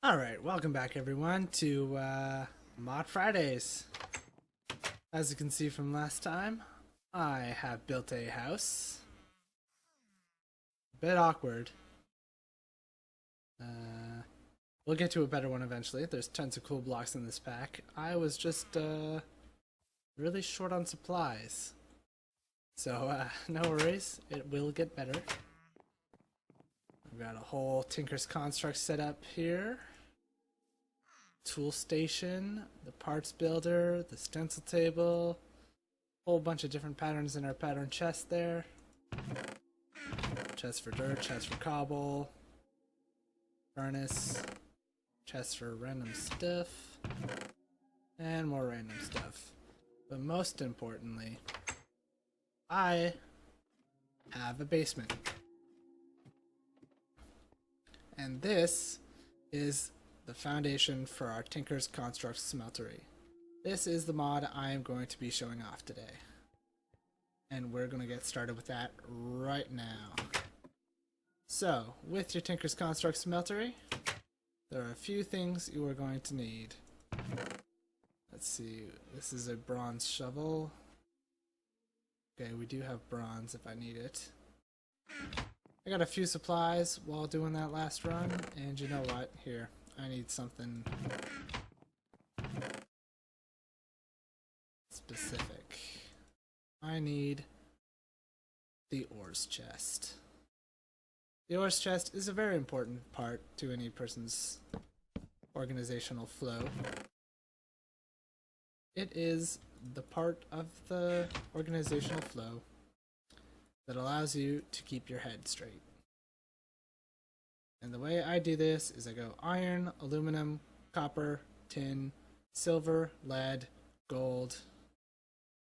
Alright, welcome back everyone to Mod Fridays. As you can see from last time, I have built a house. A bit awkward. We'll get to a better one eventually. There's tons of cool blocks in this pack. I was just really short on supplies. So no worries, it will get better. We've got a whole Tinker's Construct set up here. Tool station, the parts builder, the stencil table, whole bunch of different patterns in our pattern chest there. Chest for dirt, chest for cobble, furnace, chest for random stuff, and more random stuff. But most importantly, I have a basement. And this is the foundation for our Tinker's Construct Smeltery. This is the mod I am going to be showing off today. And we're going to get started with that right now. So, with your Tinker's Construct Smeltery, there are a few things you are going to need. Let's see, this is a bronze shovel. Okay, we do have bronze if I need it. I got a few supplies while doing that last run, and you know what? Here, I need something specific. I need the ores chest. The ores chest is a very important part to any person's organizational flow. It is the part of the organizational flow that allows you to keep your head straight. And the way I do this is I go iron, aluminum, copper, tin, silver, lead, gold,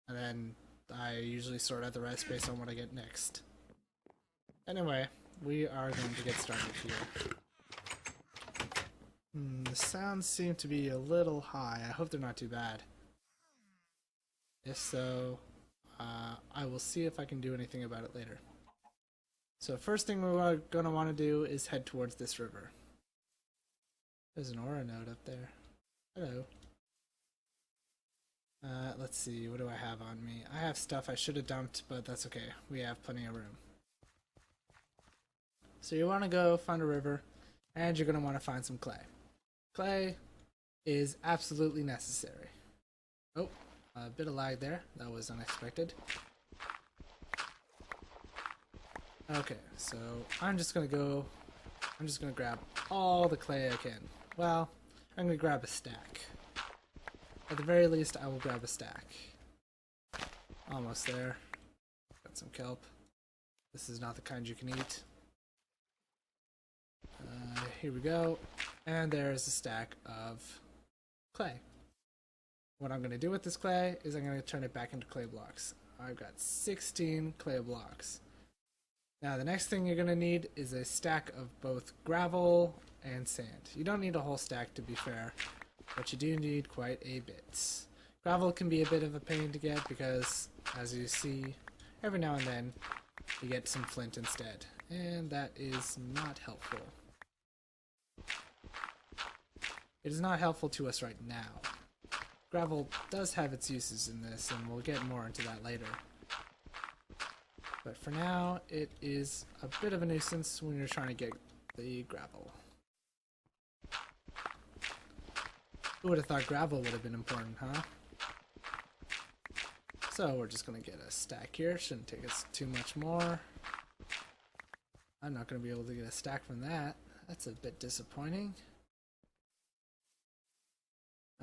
and then I usually sort out the rest based on what I get next. Anyway, we are going to get started here. The sounds seem to be a little high. I hope they're not too bad. If so, I will see if I can do anything about it later. So first thing we're going to want to do is head towards this river. There's an aura node up there. Hello. Let's see, what do I have on me? I have stuff I should have dumped, but that's okay. We have plenty of room. So you want to go find a river, and you're going to want to find some clay. Clay is absolutely necessary. Oh, a bit of lag there. That was unexpected. Okay, so I'm just gonna grab all the clay I can. Well, I'm gonna grab a stack. At the very least, I will grab a stack. Almost there. Got some kelp. This is not the kind you can eat. Here we go. And there's a stack of clay. What I'm gonna do with this clay is I'm gonna turn it back into clay blocks. I've got 16 clay blocks. Now the next thing you're going to need is a stack of both gravel and sand. You don't need a whole stack to be fair, but you do need quite a bit. Gravel can be a bit of a pain to get because, as you see, every now and then you get some flint instead, and that is not helpful. It is not helpful to us right now. Gravel does have its uses in this, and we'll get more into that later. But for now, it is a bit of a nuisance when you're trying to get the gravel. Who would have thought gravel would have been important, huh? So we're just going to get a stack here. Shouldn't take us too much more. I'm not going to be able to get a stack from that. That's a bit disappointing.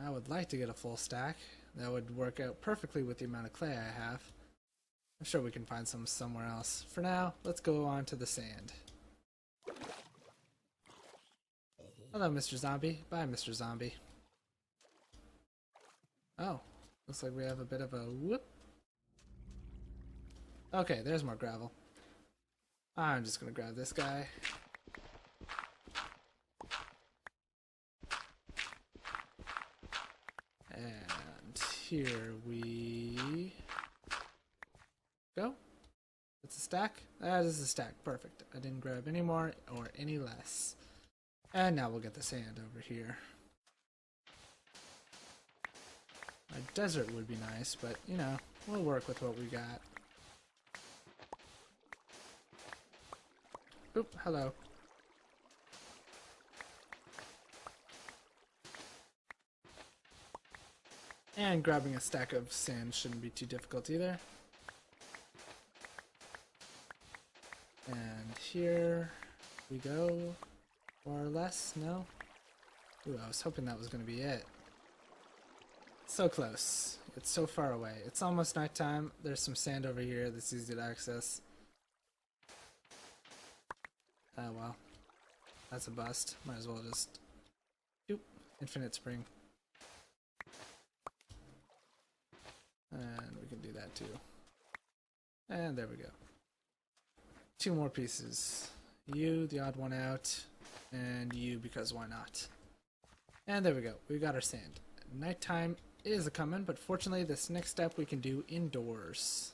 I would like to get a full stack. That would work out perfectly with the amount of clay I have. I'm sure we can find some somewhere else. For now, let's go on to the sand. Hello, Mr. Zombie. Bye, Mr. Zombie. Oh, looks like we have a bit of a whoop. Okay, there's more gravel. I'm just gonna grab this guy. And here we go. That's a stack. That is a stack. Perfect. I didn't grab any more or any less. And now we'll get the sand over here. A desert would be nice, but you know, we'll work with what we got. Oop, hello. And grabbing a stack of sand shouldn't be too difficult either. And here we go. More or less, no? Ooh, I was hoping that was going to be it. So close. It's so far away. It's almost nighttime. There's some sand over here that's easy to access. Oh well. That's a bust. Might as well just... Oop. Infinite spring. And we can do that too. And there we go. 2 more pieces. You, the odd one out, and you because why not? And there we go. We got our sand. Nighttime is a coming, but fortunately this next step we can do indoors.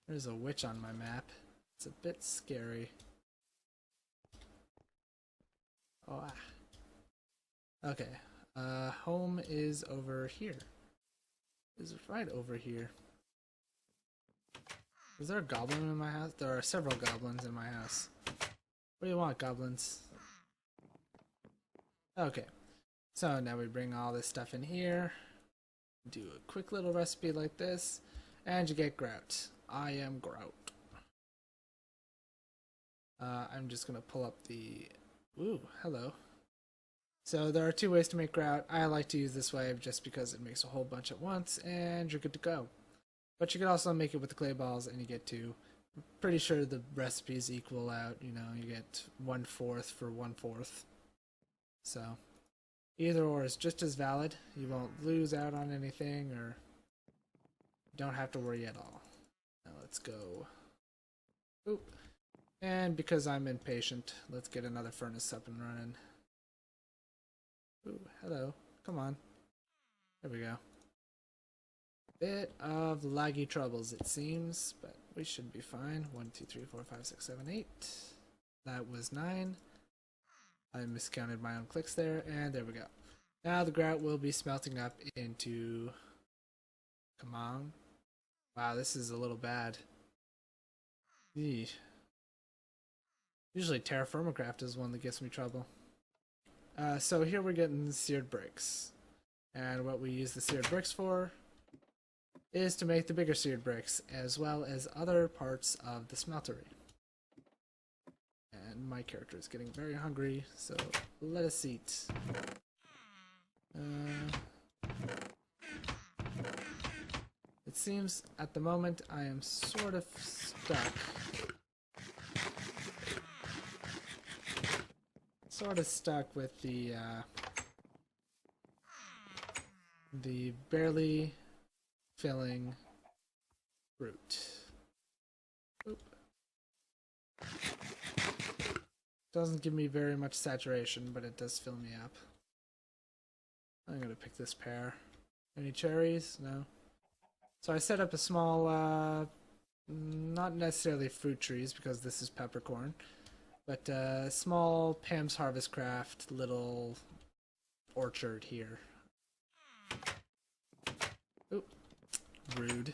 There's a witch on my map. It's a bit scary. Oh, ah. Okay. Home is over here. Is right over here. Is there a goblin in my house? There are several goblins in my house. What do you want, goblins? Okay. So now we bring all this stuff in here. Do a quick little recipe like this. And you get grout. I am grout. I'm just gonna pull up the... Ooh, hello. So there are 2 ways to make grout. I like to use this way just because it makes a whole bunch at once and you're good to go. But you can also make it with the clay balls and you get 2. I'm pretty sure the recipes equal out, you know, you get 1/4 for 1/4. So either or is just as valid. You won't lose out on anything or don't have to worry at all. Now let's go. Oop. And because I'm impatient, let's get another furnace up and running. Ooh, hello. Come on. There we go. Bit of laggy troubles, it seems, but we should be fine. 1, 2, 3, 4, 5, 6, 7, 8. That was 9. I miscounted my own clicks there, and there we go. Now the grout will be smelting up into... Come on. Wow, this is a little bad. Eesh. Usually Terra Firmacraft is one that gives me trouble. So here we're getting seared bricks. And what we use the seared bricks for is to make the bigger seared bricks, as well as other parts of the smeltery. And my character is getting very hungry, so let us eat. It seems at the moment I am sort of stuck. With the barely filling fruit. Oop. Doesn't give me very much saturation, but it does fill me up. I'm gonna pick this pear. Any cherries? No. So I set up a small, not necessarily fruit trees because this is peppercorn, but small Pam's Harvest Craft little orchard here. Oop. Rude.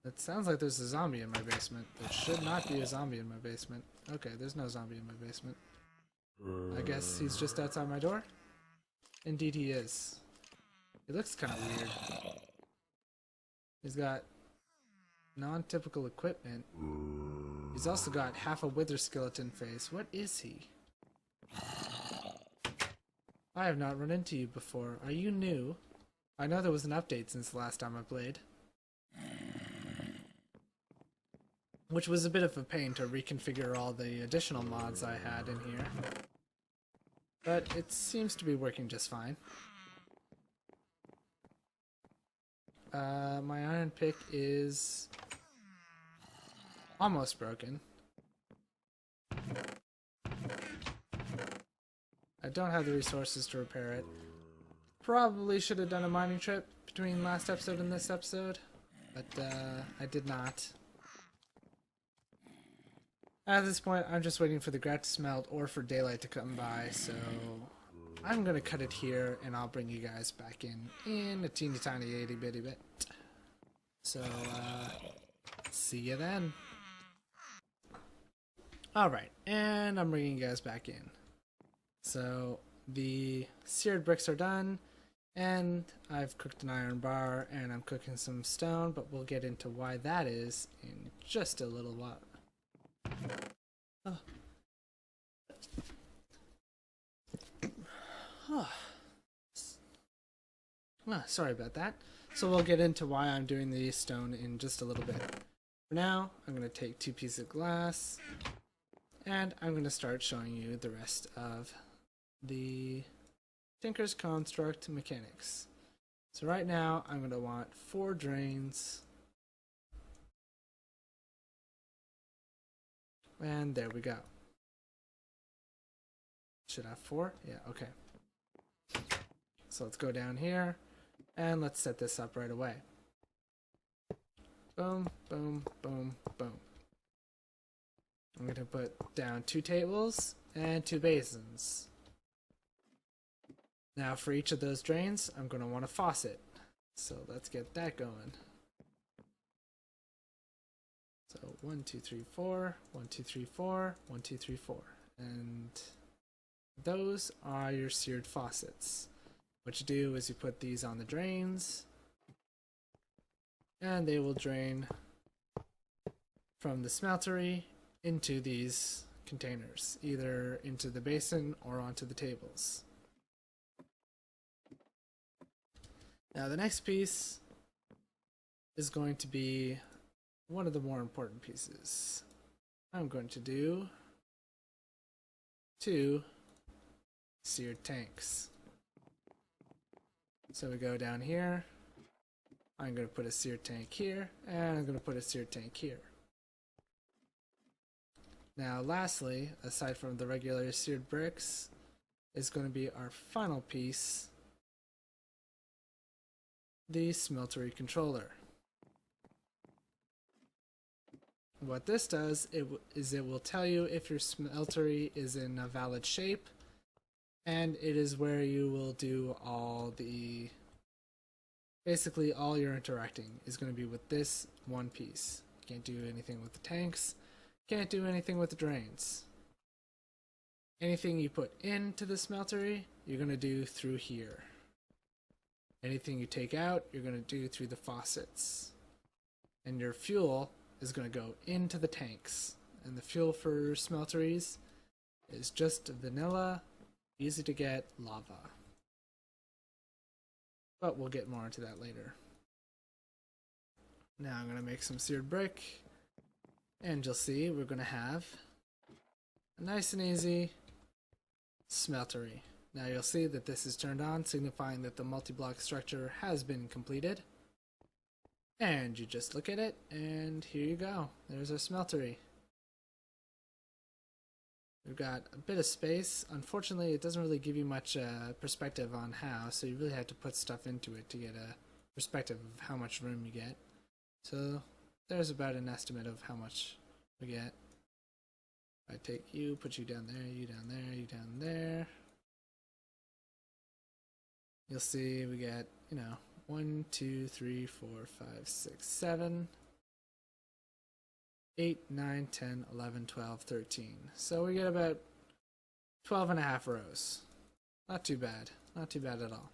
It sounds like there's a zombie in my basement. There should not be a zombie in my basement. Okay, there's no zombie in my basement. I guess he's just outside my door? Indeed he is. He looks kind of weird. He's got non-typical equipment. He's also got half a wither skeleton face. What is he? I have not run into you before. Are you new? I know there was an update since the last time I played. Which was a bit of a pain to reconfigure all the additional mods I had in here. But it seems to be working just fine. My iron pick is almost broken. I don't have the resources to repair it. Probably should have done a mining trip between last episode and this episode. but I did not. At this point, I'm just waiting for the grout to smelt or for daylight to come by, so I'm gonna cut it here, and I'll bring you guys back in a teeny tiny itty bitty bit. So, see you then. Alright, and I'm bringing you guys back in. So, the seared bricks are done, and I've cooked an iron bar, and I'm cooking some stone, but we'll get into why that is in just a little while. Oh. Sorry about that. So we'll get into why I'm doing the stone in just a little bit. For now, I'm going to take 2 pieces of glass, and I'm going to start showing you the rest of the Tinker's Construct mechanics. So right now, I'm going to want 4 drains. And there we go. Should I have 4? Yeah, okay. So let's go down here, and let's set this up right away. Boom, boom, boom, boom. I'm going to put down 2 tables and 2 basins. Now for each of those drains, I'm going to want a faucet. So let's get that going. So 1, 2, 3, 4, 1, 2, 3, 4, 1, 2, 3, 4. And those are your seared faucets. What you do is you put these on the drains, and they will drain from the smeltery into these containers, either into the basin or onto the tables. Now the next piece is going to be one of the more important pieces. I'm going to do 2 seared tanks. So we go down here, I'm going to put a seared tank here, and I'm going to put a seared tank here. Now lastly, aside from the regular seared bricks, is going to be our final piece, the Smeltery controller. What this does is it will tell you if your smeltery is in a valid shape, and it is where you will do basically all your interacting is going to be with this one piece. Can't do anything with the tanks, can't do anything with the drains. Anything you put into the smeltery, you're going to do through here. Anything you take out, you're going to do through the faucets. And your fuel is going to go into the tanks. And the fuel for smelteries is just vanilla, easy to get lava. But we'll get more into that later. Now I'm going to make some seared brick, and you'll see we're going to have a nice and easy smeltery. Now you'll see that this is turned on, signifying that the multi-block structure has been completed. And you just look at it, and here you go. There's our smeltery. We've got a bit of space. Unfortunately, it doesn't really give you much perspective on how, so you really have to put stuff into it to get a perspective of how much room you get. So there's about an estimate of how much we get. I take you, put you down there, you down there, you down there. You'll see we get, 1, 2, 3, 4, 5, 6, 7, 8, 9, 10, 11, 12, 13. So we get about 12 and a half rows. Not too bad. Not too bad at all.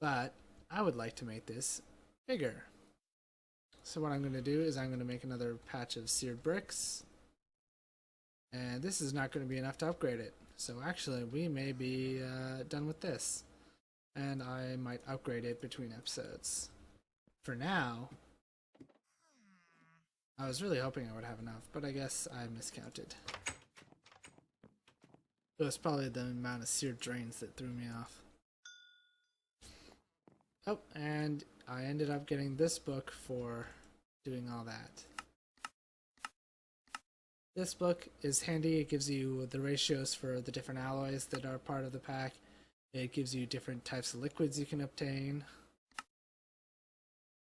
But I would like to make this bigger. So what I'm going to do is I'm going to make another patch of seared bricks. And this is not going to be enough to upgrade it. So actually we may be done with this. And I might upgrade it between episodes. For now, I was really hoping I would have enough, but I guess I miscounted. It was probably the amount of seared drains that threw me off. Oh, and I ended up getting this book for doing all that. This book is handy. It gives you the ratios for the different alloys that are part of the pack. It gives you different types of liquids you can obtain.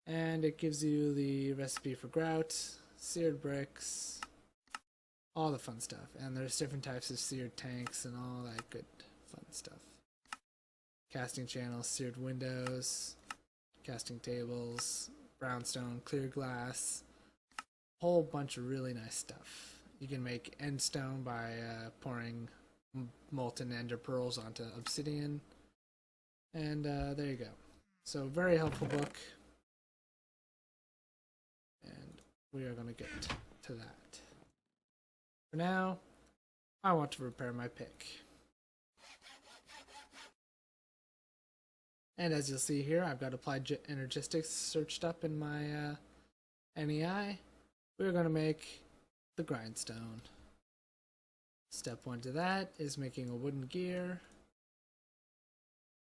And it gives you the recipe for grout, seared bricks, all the fun stuff. And there's different types of seared tanks and all that good fun stuff. Casting channels, seared windows, casting tables, brownstone, clear glass, whole bunch of really nice stuff. You can make endstone by pouring molten ender pearls onto obsidian. And there you go. So very helpful book. And we are going to get to that. For now, I want to repair my pick. And as you'll see here, I've got applied energistics searched up in my NEI. We're going to make the grindstone. Step 1 to that is making a wooden gear.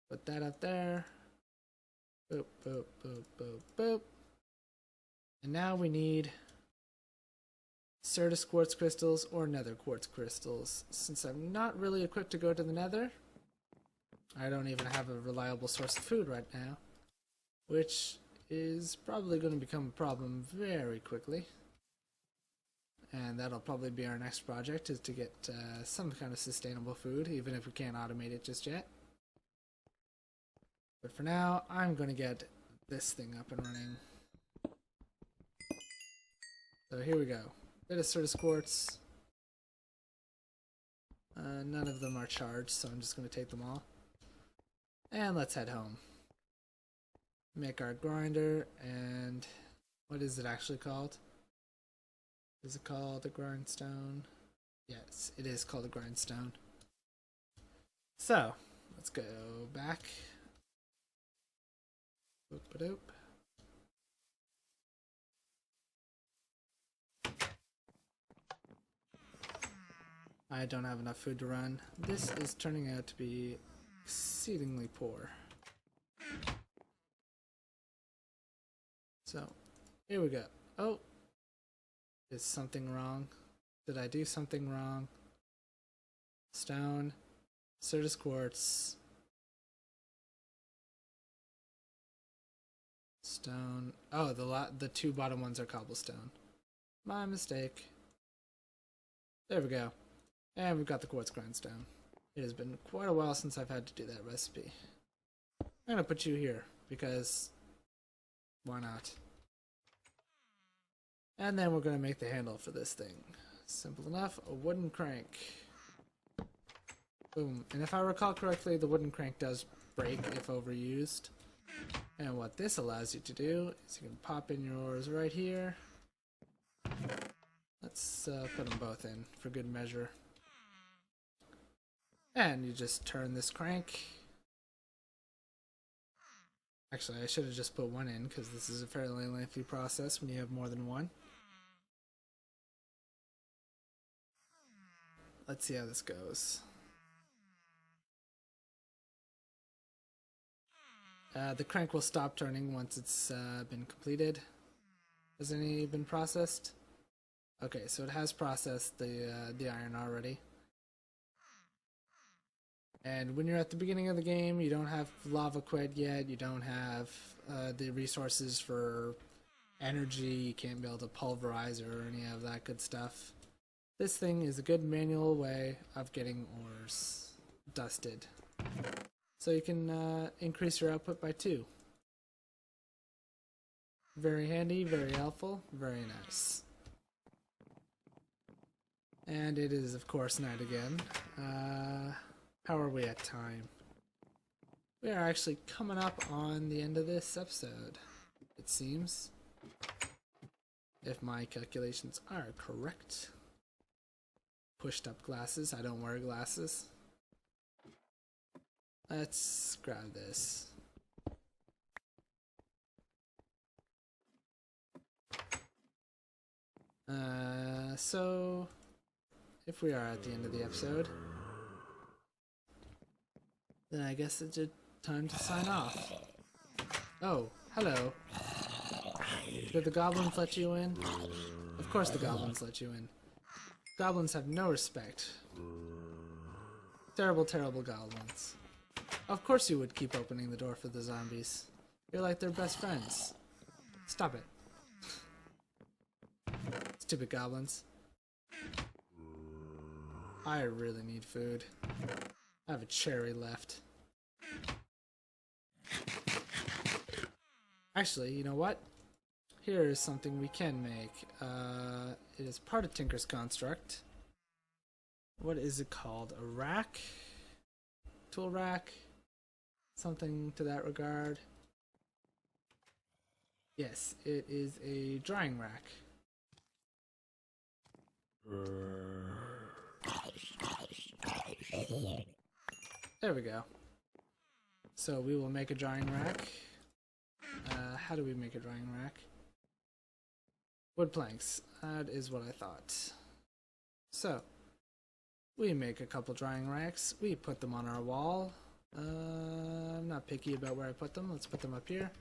Put that up there. Boop, boop, boop, boop, boop. And now we need Certus quartz crystals or nether quartz crystals. Since I'm not really equipped to go to the nether, I don't even have a reliable source of food right now, which is probably going to become a problem very quickly. And that'll probably be our next project, is to get some kind of sustainable food, even if we can't automate it just yet. But for now, I'm going to get this thing up and running. So here we go. Bit of Certus quartz. None of them are charged, so I'm just going to take them all. And let's head home. Make our grinder, and what is it actually called? Is it called a grindstone? Yes, it is called a grindstone. So, let's go back. Boop-a-doop. I don't have enough food to run. This is turning out to be exceedingly poor. So, here we go. Oh! Is something wrong? Did I do something wrong? Stone, Certus quartz, stone. Oh, the two bottom ones are cobblestone. My mistake. There we go. And we've got the quartz grindstone. It has been quite a while since I've had to do that recipe. I'm gonna put you here because why not? And then we're going to make the handle for this thing. Simple enough, a wooden crank. Boom. And if I recall correctly, the wooden crank does break if overused. And what this allows you to do is you can pop in yours right here. Let's put them both in for good measure. And you just turn this crank. Actually, I should have just put one in because this is a fairly lengthy process when you have more than one. Let's see how this goes. The crank will stop turning once it's been completed. Has any been processed? Okay, so it has processed the iron already. And when you're at the beginning of the game, you don't have lava quid yet, you don't have the resources for energy, you can't build a pulverizer or any of that good stuff. This thing is a good manual way of getting ores dusted. So you can increase your output by 2. Very handy, very helpful, very nice. And it is, of course, night again. How are we at time? We are actually coming up on the end of this episode, it seems. If my calculations are correct. Pushed up glasses. I don't wear glasses. Let's grab this. So if we are at the end of the episode, then I guess it's time to sign off. Oh, hello. Did the goblins let you in? Of course the goblins let you in. Goblins have no respect. Terrible, terrible goblins. Of course you would keep opening the door for the zombies. You're like their best friends. Stop it. Stupid goblins. I really need food. I have a cherry left. Actually, you know what? Here is something we can make. It is part of Tinker's construct. What is it called? A rack? Tool rack? Something to that regard. Yes, it is a drying rack. There we go. So we will make a drying rack. How do we make a drying rack? Wood planks. That is what I thought. So, we make a couple drying racks. We put them on our wall. I'm not picky about where I put them. Let's put them up here.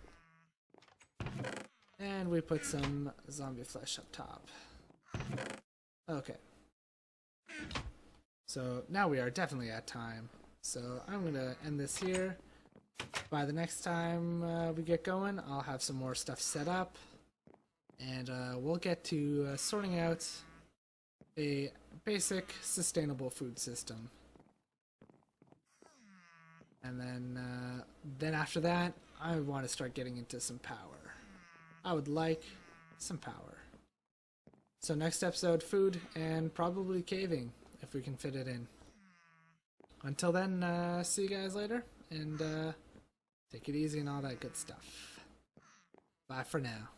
And we put some zombie flesh up top. Okay. So now we are definitely at time. So I'm going to end this here. By the next time we get going, I'll have some more stuff set up. And we'll get to sorting out a basic sustainable food system. And then after that, I want to start getting into some power. I would like some power. So next episode, food and probably caving, if we can fit it in. Until then, see you guys later, and take it easy and all that good stuff. Bye for now.